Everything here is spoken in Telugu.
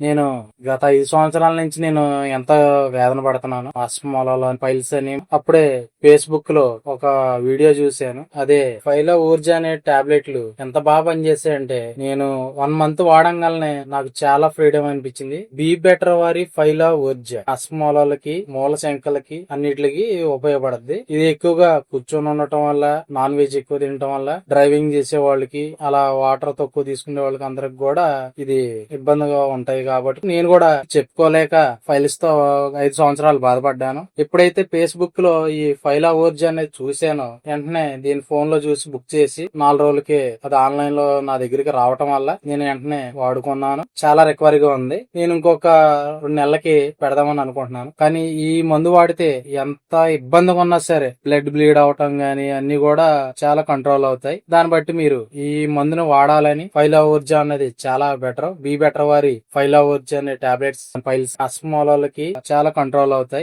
నేను గత 5 సంవత్సరాల నుంచి నేను ఎంత వేదన పడుతున్నాను ఆస్మోలాలో ఫైల్స్ అని. అప్పుడే ఫేస్బుక్ లో ఒక వీడియో చూశాను. అదే ఫైలో ఊర్జా అనే టాబ్లెట్లు ఎంత బాగా పనిచేసాయంటే నేను 1 మంత్ వాడంగానే నాకు చాలా ఫ్రీడమ్ అనిపించింది. బీ బెటర్ వారి ఫైలో ఊర్జా ఆస్మోలాలకి, మూల శంకలకి అన్నిటికి ఉపయోగపడుద్ది. ఇది ఎక్కువగా కూర్చొని ఉండటం వల్ల, నాన్ వెజ్ ఎక్కువ తినటం వల్ల, డ్రైవింగ్ చేసే వాళ్ళకి, అలా వాటర్ తక్కువ తీసుకునే వాళ్ళకి అందరికి కూడా ఇది ఇబ్బందిగా ఉంటాయి. కాబట్టి నేను కూడా చెప్పుకోలేక ఫైల్స్ తో 5 సంవత్సరాలు బాధపడ్డాను. ఎప్పుడైతే ఫేస్బుక్ లో ఈ ఫైలా ఊర్జ అనేది చూసానో వెంటనే దీని ఫోన్ లో చూసి బుక్ చేసి 4 రోజులకి అది ఆన్లైన్ లో నా దగ్గరికి రావటం వల్ల నేను వెంటనే వాడుకున్నాను. చాలా రికవరీగా ఉంది. నేను ఇంకొక 2 నెలలకి పెడదామని అనుకుంటున్నాను. కానీ ఈ మందు వాడితే ఎంత ఇబ్బందిగా ఉన్నా సరే బ్లడ్ బ్లీడ్ అవటం గానీ అన్ని కూడా చాలా కంట్రోల్ అవుతాయి. దాన్ని బట్టి మీరు ఈ మందును వాడాలని ఫైలా ఊర్జ అనేది చాలా బెటర్. బీ బెటర్ వారి ఫైలా ఊర్జా అనే టాబ్లెట్స్ ఫైల్స్ ఆస్మోలాలకి చాలా కంట్రోల్ అవుతాయి.